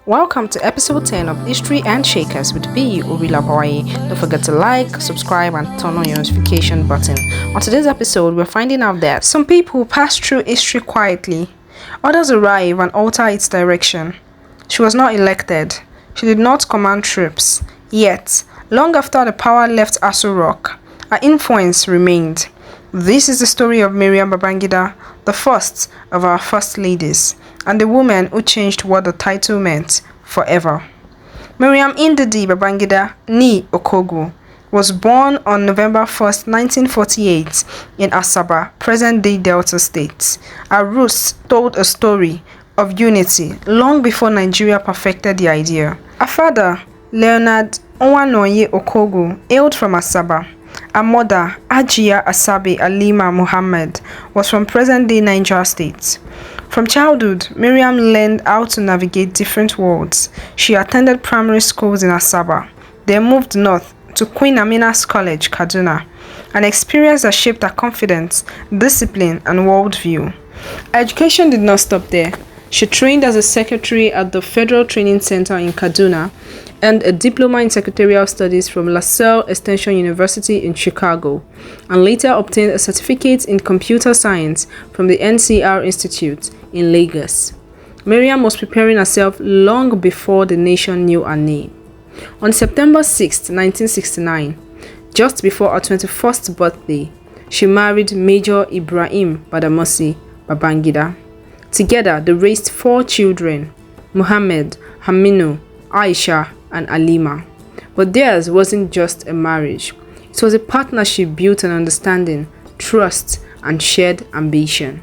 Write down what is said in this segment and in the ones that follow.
Welcome to episode 10 of History and Shakers with B. Obilaboye. Don't forget to like, subscribe, and turn on your notification button. On today's episode, we're finding out that some people pass through history quietly, others arrive and alter its direction. She was not elected. She did not command troops. Yet, long after the power left Aso Rock, her influence remained. This is the story of Maryam Babangida, the first of our first ladies, and the woman who changed what the title meant forever. Maryam Ndidi Babangida ni Okogu was born on November 1st, 1948 in Asaba, present-day Delta State. Her roots told a story of unity long before Nigeria perfected the idea. Her father, Leonard Onwanoye Okogu, hailed from Asaba. Her mother, Ajia Asabe Alima Muhammad, was from present-day Niger State. From childhood, Maryam learned how to navigate different worlds. She attended primary schools in Asaba, then moved north to Queen Amina's College, Kaduna, an experience that shaped her confidence, discipline, and worldview. Her education did not stop there. She trained as a secretary at the Federal Training Center in Kaduna, earned a diploma in secretarial studies from LaSalle Extension University in Chicago, and later obtained a certificate in computer science from the NCR Institute in Lagos. Maryam was preparing herself long before the nation knew her name. On September 6, 1969, just before her 21st birthday, she married Major Ibrahim Badamasi Babangida. Together, they raised 4 children: Muhammad, Haminu, Aisha, and Alima. But theirs wasn't just a marriage. It was a partnership built on understanding, trust, and shared ambition.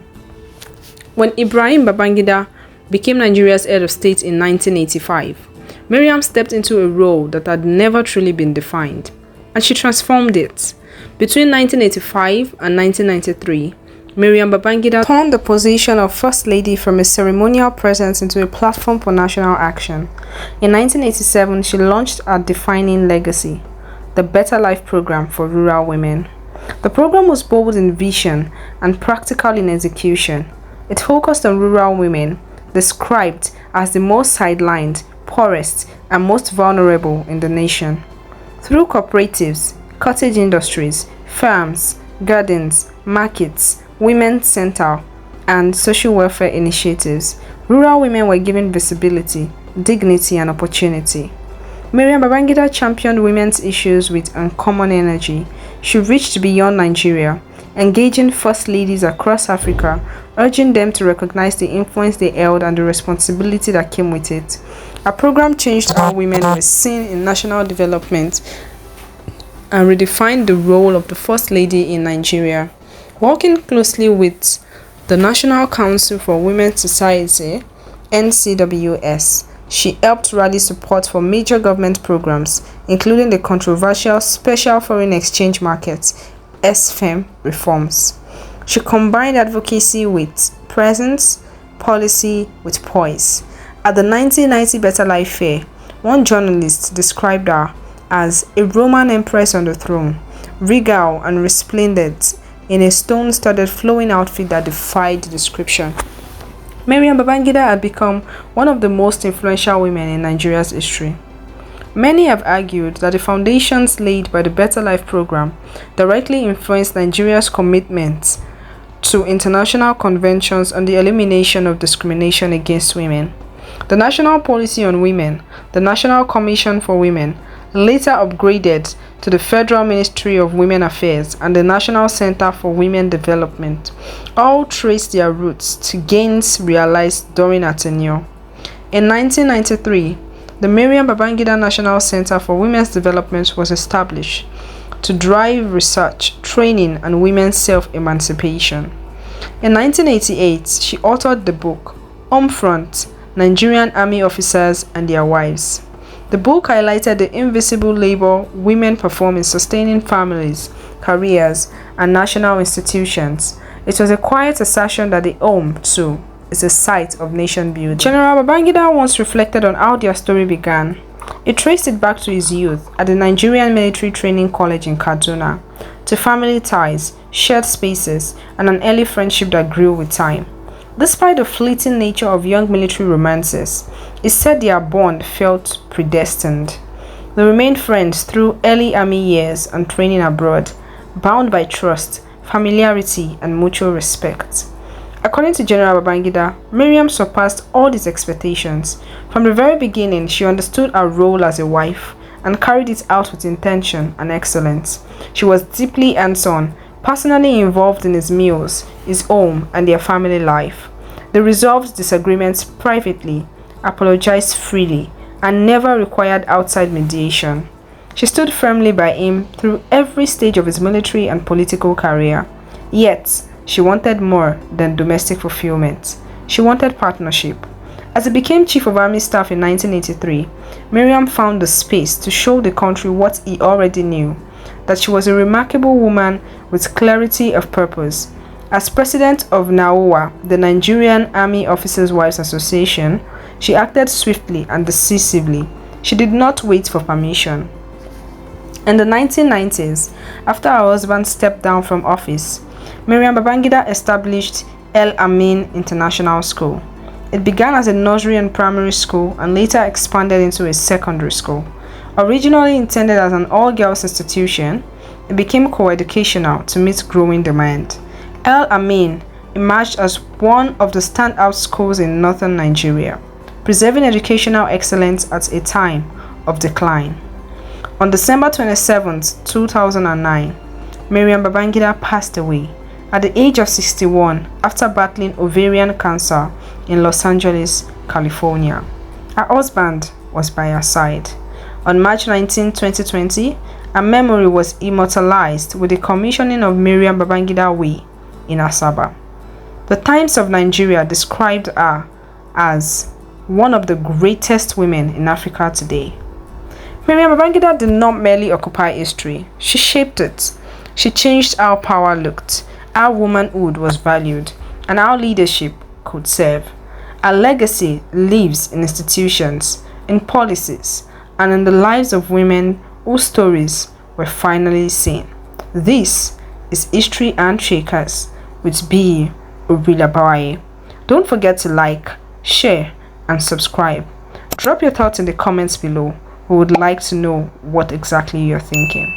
When Ibrahim Babangida became Nigeria's head of state in 1985, Maryam stepped into a role that had never truly been defined, and she transformed it. Between 1985 and 1993, Maryam Babangida turned the position of First Lady from a ceremonial presence into a platform for national action. In 1987, she launched her defining legacy, the Better Life Program for rural women. The program was bold in vision and practical in execution. It focused on rural women, described as the most sidelined, poorest, and most vulnerable in the nation. Through cooperatives, cottage industries, farms, gardens, markets, women's center, and social welfare initiatives, rural women were given visibility, dignity, and opportunity. Maryam Babangida championed women's issues with uncommon energy. She reached beyond Nigeria, engaging first ladies across Africa, urging them to recognize the influence they held and the responsibility that came with it. Her program changed how women were seen in national development and redefined the role of the first lady in Nigeria. Working closely with the National Council for Women's Society, NCWS, she helped rally support for major government programs, including the controversial Special Foreign Exchange Market (SFEM) reforms. She combined advocacy with presence, policy with poise. At the 1990 Better Life Fair, one journalist described her as a Roman empress on the throne, regal and resplendent in a stone-studded flowing outfit that defied description. Maryam Babangida had become one of the most influential women in Nigeria's history. Many have argued that the foundations laid by the Better Life program directly influenced Nigeria's commitment to international conventions on the elimination of discrimination against women. The National Policy on Women, the National Commission for Women, later upgraded to the Federal Ministry of Women Affairs and the National Center for Women Development, all traced their roots to gains realized during her tenure. In 1993, the Maryam Babangida National Center for Women's Development was established to drive research, training, and women's self-emancipation. In 1988, she authored the book Homefront: Nigerian Army Officers and Their Wives. The book highlighted the invisible labor women perform in sustaining families, careers, and national institutions. It was a quiet assertion that the home, too, is a site of nation building. General Babangida once reflected on how their story began. He traced it back to his youth at the Nigerian Military Training College in Kaduna, to family ties, shared spaces, and an early friendship that grew with time. Despite the fleeting nature of young military romances, it said their bond felt predestined. They remained friends through early army years and training abroad, bound by trust, familiarity, and mutual respect. According to General Babangida, Maryam surpassed all these expectations. From the very beginning, she understood her role as a wife and carried it out with intention and excellence. She was deeply hands-on, personally involved in his meals, his home, and their family life. They resolved disagreements privately, apologized freely, and never required outside mediation. She stood firmly by him through every stage of his military and political career. Yet, she wanted more than domestic fulfillment. She wanted partnership. As he became Chief of Army Staff in 1983, Maryam found the space to show the country what he already knew, that she was a remarkable woman with clarity of purpose. As president of NAOA, the Nigerian Army Officers' Wives Association, she acted swiftly and decisively. She did not wait for permission. In the 1990s, after her husband stepped down from office, Maryam Babangida established El Amin International School. It began as a nursery and primary school and later expanded into a secondary school. Originally intended as an all-girls institution, it became co-educational to meet growing demand. El Amin emerged as one of the standout schools in northern Nigeria, preserving educational excellence at a time of decline. On December 27, 2009, Maryam Babangida passed away at the age of 61 after battling ovarian cancer in Los Angeles, California. Her husband was by her side. On March 19, 2020, her memory was immortalized with the commissioning of Maryam Babangida Way in Asaba. The Times of Nigeria described her as one of the greatest women in Africa today. Maryam Babangida did not merely occupy history, she shaped it. She changed how power looked, how womanhood was valued, and how leadership could serve. Her legacy lives in institutions, in policies, and in the lives of women whose stories were finally seen. This is History and Shakers with B. Urilabaye. Don't forget to like, share, and subscribe. Drop your thoughts in the comments below. We would like to know what exactly you're thinking.